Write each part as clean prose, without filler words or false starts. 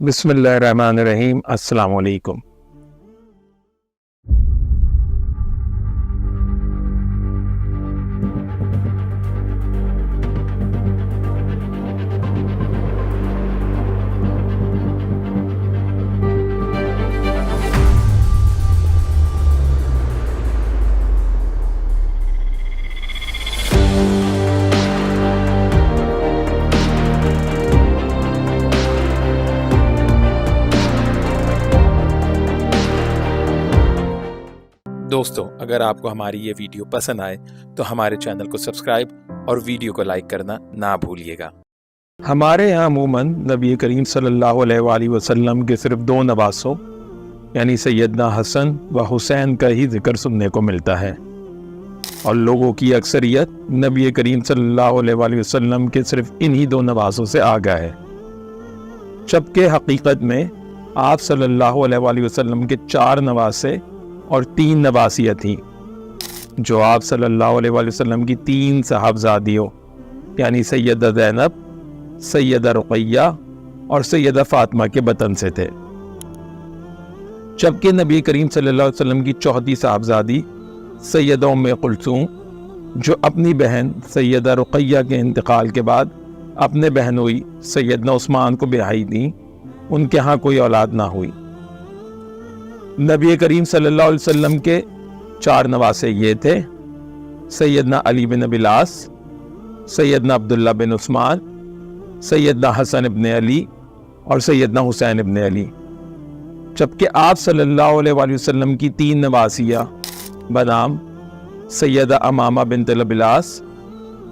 بسم اللہ الرحمن الرحیم۔ السلام علیکم۔ دوستو، اگر آپ کو ہماری یہ ویڈیو پسند آئے تو ہمارے چینل کو سبسکرائب اور ویڈیو کو لائک کرنا نہ بھولیے گا۔ ہمارے یہاں عموماً نبی کریم صلی اللہ علیہ وآلہ وسلم کے صرف دو نواسوں یعنی سیدنا حسن و حسین کا ہی ذکر سننے کو ملتا ہے، اور لوگوں کی اکثریت نبی کریم صلی اللہ علیہ وآلہ وسلم کے صرف انہی دو نواسوں سے آگاہ ہے، جبکہ حقیقت میں آپ صلی اللہ علیہ وآلہ وسلم کے 4 نواسے اور 3 نواسیاں تھیں، جو آپ صلی اللہ علیہ وآلہ وسلم کی 3 صاحبزادیوں یعنی سیدہ زینب، سیدہ رقیہ اور سیدہ فاطمہ کے بطن سے تھے، جبکہ نبی کریم صلی اللہ علیہ وسلم کی 4تھی صاحبزادی سیدہ ام کلثوم، جو اپنی بہن سیدہ رقیہ کے انتقال کے بعد اپنے بہنوئی سیدنا عثمان کو بیاہی دیں، ان کے ہاں کوئی اولاد نہ ہوئی۔ نبی کریم صلی اللہ علیہ وسلم کے 4 نواسے یہ تھے: سیدنا علی بن ابی العاص، سیدنا عبداللہ بن عثمان، سیدنا حسن ابن علی اور سیدنا حسین ابن علی، جبکہ آپ صلی اللہ علیہ وآلہ وسلم کی 3 نواسیاں بنام سیدہ امامہ بنت ابی العاص،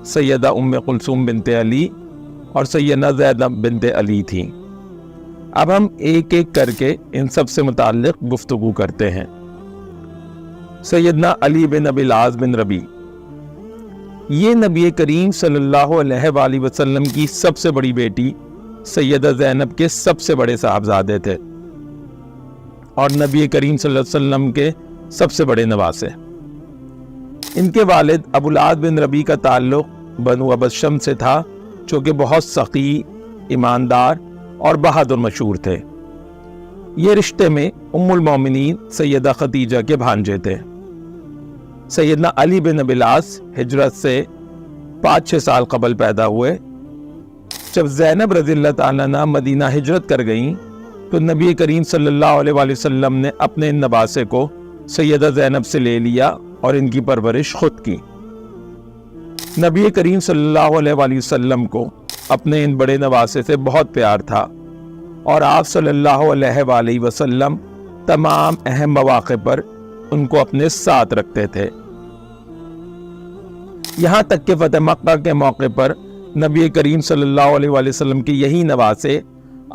سیدہ ام کلثوم بنت علی اور سیدہ زینب بنت علی تھیں۔ اب ہم ایک ایک کر کے ان سب سے متعلق گفتگو کرتے ہیں۔ سیدنا علی بن ابی العاص بن ربیع، یہ نبی کریم صلی اللہ علیہ وآلہ وسلم کی سب سے بڑی بیٹی سیدہ زینب کے سب سے بڑے صاحبزادے تھے، اور نبی کریم صلی اللہ علیہ وسلم کے سب سے بڑے نواسے۔ ان کے والد ابو العاص بن ربیع کا تعلق بنو عبد شمس سے تھا، جو کہ بہت سخی، ایماندار اور بہادر مشہور تھے۔ یہ رشتے میں ام المومنین سیدہ خدیجہ کے بھانجے تھے۔ سیدنا علی بن ابی العاص ہجرت سے 5-6 سال قبل پیدا ہوئے۔ جب زینب رضی اللہ تعالیٰ عنہ مدینہ ہجرت کر گئیں تو نبی کریم صلی اللہ علیہ وآلہ وسلم نے اپنے ان نواسے کو سیدہ زینب سے لے لیا اور ان کی پرورش خود کی۔ نبی کریم صلی اللہ علیہ وآلہ وسلم کو اپنے ان بڑے نواسے سے بہت پیار تھا، اور آپ صلی اللہ علیہ وآلہ وسلم تمام اہم مواقع پر ان کو اپنے ساتھ رکھتے تھے، یہاں تک کہ فتح مکہ کے موقع پر نبی کریم صلی اللہ علیہ وآلہ وسلم کے یہی نواسے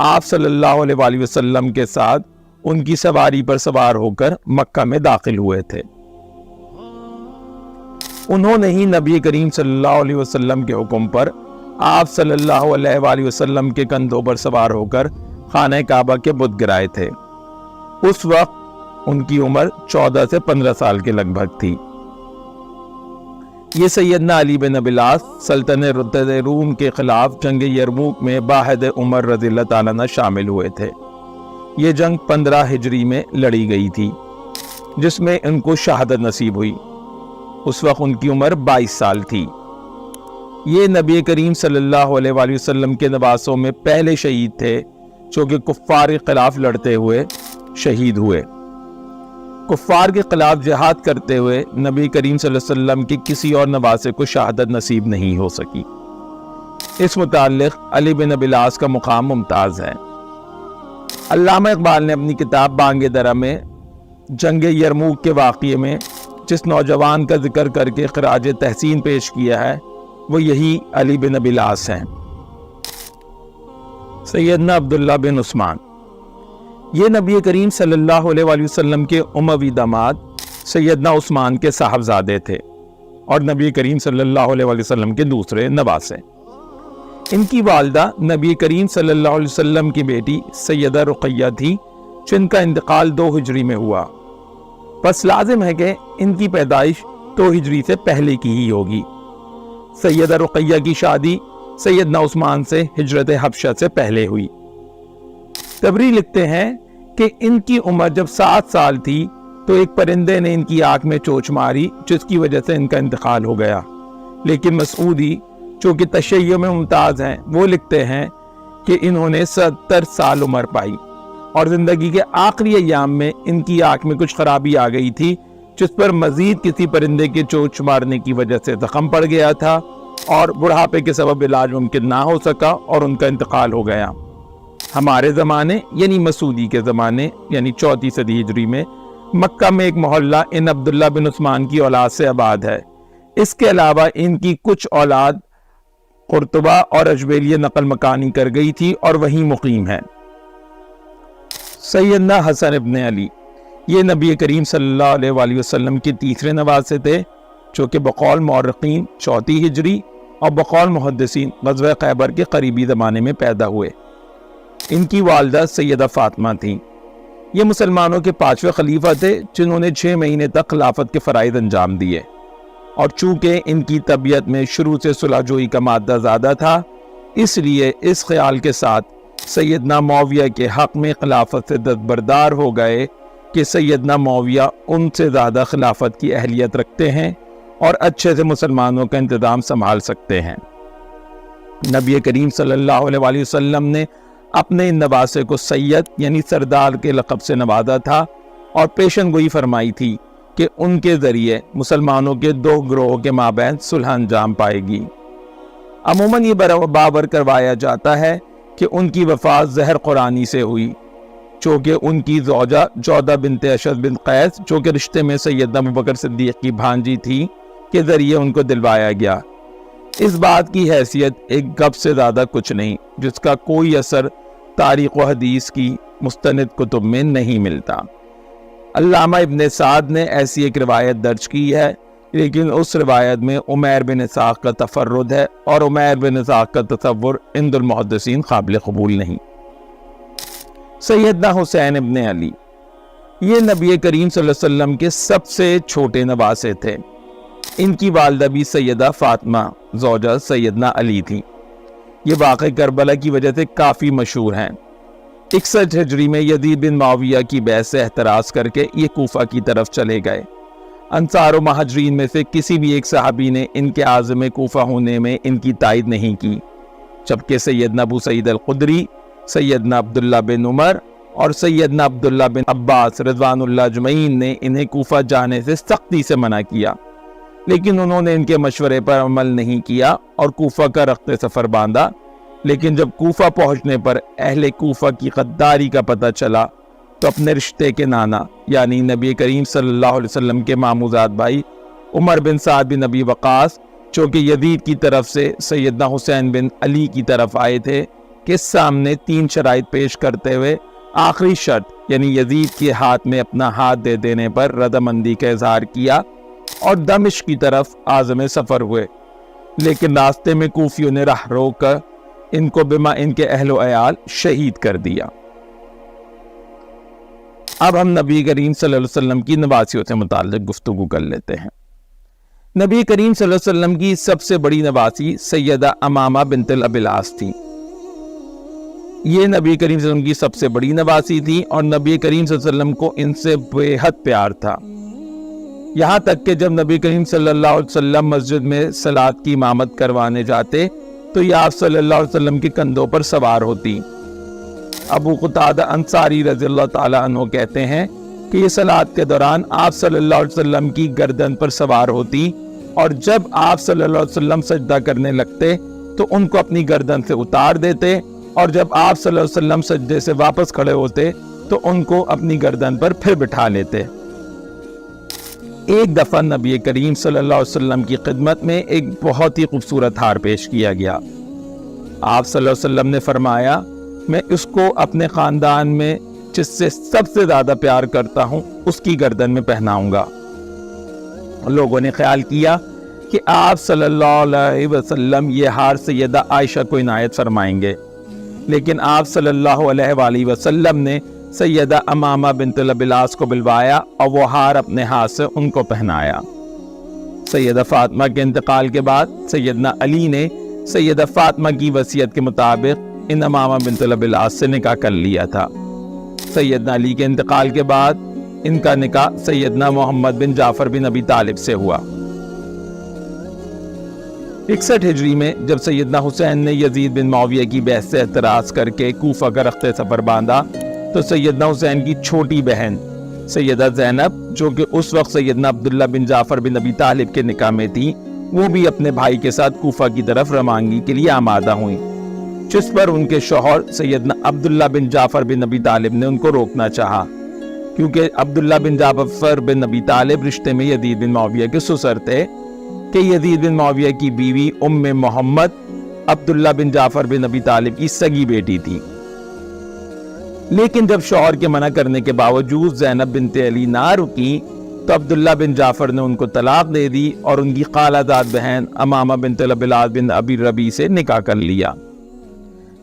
آپ صلی اللہ علیہ وآلہ وسلم کے ساتھ ان کی سواری پر سوار ہو کر مکہ میں داخل ہوئے تھے۔ انہوں نے ہی نبی کریم صلی اللہ علیہ وسلم کے حکم پر آپ صلی اللہ علیہ وآلہ وسلم کے کندھوں پر سوار ہو کر خانہ کعبہ کے بت گرائے تھے۔ اس وقت ان کی عمر 14 سے 15 سال کے لگ بھگ تھی۔ یہ سیدنا علی بن ابی العاص سلطنت روم کے خلاف جنگ یرموک میں باعث عمر رضی اللہ تعالیٰ عنہ شامل ہوئے تھے۔ یہ جنگ 15 ہجری میں لڑی گئی تھی، جس میں ان کو شہادت نصیب ہوئی۔ اس وقت ان کی عمر 22 سال تھی۔ یہ نبی کریم صلی اللہ علیہ وآلہ وسلم کے نواسوں میں پہلے شہید تھے جو کہ کفار کے خلاف لڑتے ہوئے شہید ہوئے۔ کفار کے خلاف جہاد کرتے ہوئے نبی کریم صلی اللہ علیہ وسلم کے کسی اور نواسے کو شہادت نصیب نہیں ہو سکی۔ اس متعلق علی بن ابی العاص کا مقام ممتاز ہے۔ علامہ اقبال نے اپنی کتاب بانگ درا میں جنگ یرموک کے واقعے میں جس نوجوان کا ذکر کر کے خراج تحسین پیش کیا ہے، وہ یہی علی بن ابی العاص ہیں۔ سیدنا عبداللہ بن عثمان، یہ نبی کریم صلی اللہ علیہ وآلہ وسلم کے اموی داماد سیدنا عثمان کے صاحبزادے تھے، اور نبی کریم صلی اللہ علیہ وآلہ وسلم کے دوسرے نواسے۔ ان کی والدہ نبی کریم صلی اللہ علیہ وسلم کی بیٹی سیدہ رقیہ تھی، جن کا انتقال 2 ہجری میں ہوا۔ بس لازم ہے کہ ان کی پیدائش 2 ہجری سے پہلے کی ہی ہوگی۔ سیدہ رقیہ کی شادی سیدنا عثمان سے ہجرت حبشہ سے پہلے ہوئی۔ تبری لکھتے ہیں کہ ان کی عمر جب 7 سال تھی تو ایک پرندے نے ان کی آنکھ میں چوچ ماری جس کی وجہ سے ان کا انتقال ہو گیا۔ لیکن مسعودی جو کہ تشیع میں ممتاز ہیں وہ لکھتے ہیں کہ انہوں نے 70 سال عمر پائی اور زندگی کے آخری ایام میں ان کی آنکھ میں کچھ خرابی آ گئی تھی جس پر مزید کسی پرندے کے چوچ مارنے کی وجہ سے زخم پڑ گیا تھا اور بڑھاپے کے سبب علاج ممکن نہ ہو سکا اور ان کا انتقال ہو گیا۔ ہمارے زمانے یعنی مسعودی کے زمانے یعنی 4 صدی ہجری میں مکہ میں ایک محلہ ان عبداللہ بن عثمان کی اولاد سے آباد ہے۔ اس کے علاوہ ان کی کچھ اولاد قرطبہ اور اجبیلیہ نقل مکانی کر گئی تھی اور وہیں مقیم ہے۔ سیدنا حسن ابن علی یہ نبی کریم صلی اللہ علیہ وآلہ وسلم کے تیسرے نواسے تھے جو کہ بقول مورخین 4 ہجری اور بقول محدثین غزوہ خیبر کے قریبی زمانے میں پیدا ہوئے۔ ان کی والدہ سیدہ فاطمہ تھیں۔ یہ مسلمانوں کے 5ویں خلیفہ تھے جنہوں نے 6 مہینے تک خلافت کے فرائض انجام دیے، اور چونکہ ان کی طبیعت میں شروع سے صلح جوئی کا مادہ زیادہ تھا اس لیے اس خیال کے ساتھ سیدنا معاویہ کے حق میں خلافت سے دستبردار ہو گئے کہ سیدنا معاویہ ان سے زیادہ خلافت کی اہلیت رکھتے ہیں اور اچھے سے مسلمانوں کا انتظام سنبھال سکتے ہیں۔ نبی کریم صلی اللہ علیہ وآلہ وسلم نے اپنے ان نواسے کو سید یعنی سردار کے لقب سے نوازا تھا اور پیشن گوئی فرمائی تھی کہ ان کے ذریعے مسلمانوں کے 2 گروہوں کے مابین صلح انجام پائے گی۔ عموماً یہ باور کروایا جاتا ہے کہ ان کی وفات زہر قرآنی سے ہوئی، چونکہ ان کی زوجہ جودہ بنت اشد بن قیس جو کہ رشتے میں سیدنا ابوبکر صدیق کی بھانجی تھی کے ذریعے ان کو دلوایا گیا۔ اس بات کی حیثیت ایک گپ سے زیادہ کچھ نہیں جس کا کوئی اثر تاریخ و حدیث کی مستند کتب میں نہیں ملتا۔ علامہ ابن سعد نے ایسی ایک روایت درج کی ہے لیکن اس روایت میں عمیر بن اسحاق کا تفرد ہے اور عمیر بن اسحاق کا تصور عند المحدثین قابل قبول نہیں۔ سیدنا حسین ابن علی یہ نبی کریم صلی اللہ علیہ وسلم کے سب سے چھوٹے نواسے تھے۔ ان کی والدہ بھی سیدہ فاطمہ زوجہ سیدنا علی تھی۔ یہ واقعہ کربلا کی وجہ سے کافی مشہور ہیں۔ 61 ہجری میں یزید بن معاویہ کی بیعت سے احتراز کر کے یہ کوفہ کی طرف چلے گئے۔ انصار و مہاجرین میں سے کسی بھی ایک صحابی نے ان کے عازم کوفہ ہونے میں ان کی تائید نہیں کی، جبکہ سیدنا ابو سعید الخدری، سیدنا عبداللہ بن عمر اور سیدنا عبداللہ بن عباس رضوان اللہ اجمعین نے انہیں کوفہ جانے سے سختی سے منع کیا، لیکن انہوں نے ان کے مشورے پر عمل نہیں کیا اور کوفہ کا رخت سفر باندھا۔ لیکن جب کوفہ پہنچنے پر اہل کوفہ کی غداری کا پتہ چلا تو اپنے رشتے کے نانا یعنی نبی کریم صلی اللہ علیہ وسلم کے ماموزاد بھائی عمر بن سعد بن ابی وقاص جو کہ یزید کی طرف سے سیدنا حسین بن علی کی طرف آئے تھے کے سامنے 3 شرائط پیش کرتے ہوئے آخری شرط یعنی یزید کے ہاتھ میں اپنا ہاتھ دے دینے پر رضامندی کا اظہار کیا اور دمشق کی طرف عازم سفر ہوئے، لیکن راستے میں کوفیوں نے راہ روک کر ان کو بما ان کے اہل و عیال شہید کر دیا۔ اب ہم نبی کریم صلی اللہ علیہ وسلم کی نواسیوں سے متعلق گفتگو کر لیتے ہیں۔ نبی کریم صلی اللہ علیہ وسلم کی سب سے بڑی نواسی سیدہ امامہ بنت الابلاس تھی۔ یہ نبی کریم صلی اللہ علیہ وسلم کی سب سے بڑی نواسی تھی اور نبی کریم صلی اللہ علیہ وسلم کو ان سے بے حد پیار تھا، یہاں تک کہ جب نبی کریم صلی اللہ علیہ وسلم مسجد میں صلاۃ کی امامت کروانے جاتے تو یہ آپ صلی اللہ علیہ وسلم کے کندھوں پر سوار ہوتی۔ ابو قتادہ انصاری رضی اللہ تعالیٰ عنہ کہتے ہیں کہ یہ صلاۃ کے دوران آپ صلی اللہ علیہ وسلم کی گردن پر سوار ہوتی اور جب آپ صلی اللہ علیہ وسلم سجدہ کرنے لگتے تو ان کو اپنی گردن سے اتار دیتے اور جب آپ صلی اللہ علیہ وسلم سجدے سے واپس کھڑے ہوتے تو ان کو اپنی گردن پر پھر بٹھا لیتے۔ ایک دفعہ نبی کریم صلی اللہ علیہ وسلم کی خدمت میں ایک بہت ہی خوبصورت ہار پیش کیا گیا۔ آپ صلی اللہ علیہ وسلم نے فرمایا میں اس کو اپنے خاندان میں جس سے سب سے زیادہ پیار کرتا ہوں اس کی گردن میں پہناؤں گا۔ لوگوں نے خیال کیا کہ آپ صلی اللہ علیہ وسلم یہ ہار سیدہ عائشہ کو عنایت فرمائیں گے، لیکن آپ صلی اللہ علیہ وآلہ وسلم نے سیدہ امامہ بنت الابلاس کو بلوایا اور وہ ہار اپنے ہاتھ سے ان کو پہنایا۔ سیدہ فاطمہ کے انتقال کے بعد سیدنا علی نے سیدہ فاطمہ کی وصیت کے مطابق ان امامہ بنت ابی العاص سے نکاح کر لیا تھا۔ سیدنا علی کے انتقال کے بعد ان کا نکاح سیدنا محمد بن جعفر بن ابی طالب سے ہوا۔ 61 ہجری میں جب سیدنا حسین نے یزید بن معاویہ کی بحث سے اعتراض کر کے کوفہ کا رخت سفر باندھا تو سیدنا حسین کی چھوٹی بہن سیدہ زینب، جو کہ اس وقت سیدنا عبداللہ بن جعفر بن ابی طالب کے نکاح میں تھی، وہ بھی اپنے بھائی کے ساتھ کوفہ کی طرف روانگی کے لیے آمادہ ہوئیں، جس پر ان کے شوہر سیدنا عبداللہ بن جعفر بن ابی طالب نے ان کو روکنا چاہا، کیونکہ عبداللہ بن جعفر بن ابی طالب رشتے میں یزید بن معاویہ کے سسر تھے کہ یزید بن معاویہ کی بیوی ام محمد عبداللہ بن جعفر بن ابی طالب کی سگی بیٹی تھی۔ لیکن جب شوہر کے منع کرنے کے باوجود زینب بنت علی نہ رکی تو عبداللہ بن جعفر نے ان کو طلاق دے دی اور ان کی خالہ زاد بہن امامہ بنت ابی العاص بن ابی ربیع سے نکاح کر لیا۔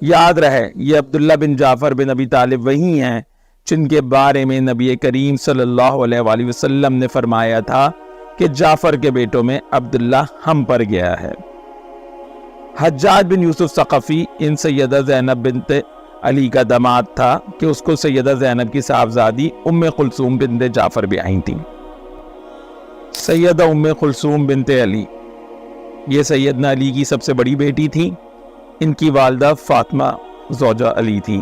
یاد رہے یہ عبداللہ بن جعفر بن ابی طالب وہی ہیں جن کے بارے میں نبی کریم صلی اللہ علیہ وآلہ وسلم نے فرمایا تھا کہ جعفر کے بیٹوں میں عبداللہ ہم پر گیا ہے۔ حجاج بن یوسف ثقفی ان سیدہ زینب بنت علی کا داماد تھا کہ اس کو سیدہ زینب کی صاحبزادی ام کلثوم بنت جعفر بھی آئی تھیں۔ سیدہ ام کلثوم بنت علی یہ سیدنا علی کی سب سے بڑی بیٹی تھی۔ ان کی والدہ فاطمہ زوجہ علی تھی۔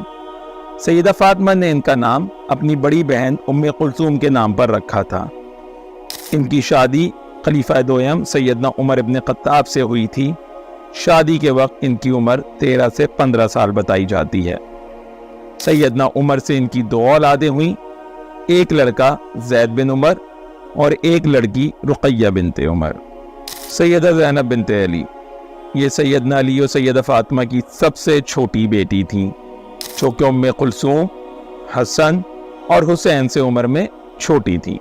سیدہ فاطمہ نے ان کا نام اپنی بڑی بہن ام کلثوم کے نام پر رکھا تھا۔ ان کی شادی خلیفہ دویم سیدنا عمر ابن خطاب سے ہوئی تھی۔ شادی کے وقت ان کی عمر 13 سے 15 سال بتائی جاتی ہے۔ سیدنا عمر سے ان کی 2 اولادیں ہوئیں، ایک لڑکا زید بن عمر اور ایک لڑکی رقیہ بنت عمر۔ سیدہ زینب بنت علی یہ سیدنا علی اور سیدہ فاطمہ کی سب سے چھوٹی بیٹی تھیں، جو کہ ام کلثوم، حسن اور حسین سے عمر میں چھوٹی تھی۔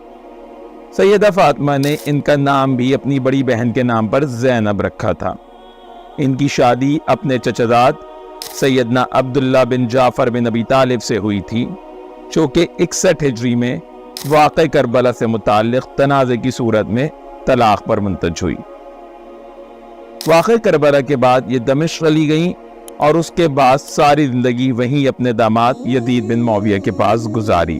سیدہ فاطمہ نے ان کا نام بھی اپنی بڑی بہن کے نام پر زینب رکھا تھا۔ ان کی شادی اپنے چچزاد سیدنا عبداللہ بن جعفر بن ابی طالب سے ہوئی تھی، جو کہ 61 ہجری میں واقع کربلا سے متعلق تنازع کی صورت میں طلاق پر منتج ہوئی۔ واقع کربلا کے بعد یہ دمشق چلی گئیں اور اس کے بعد ساری زندگی وہیں اپنے داماد یزید بن معاویہ کے پاس گزاری۔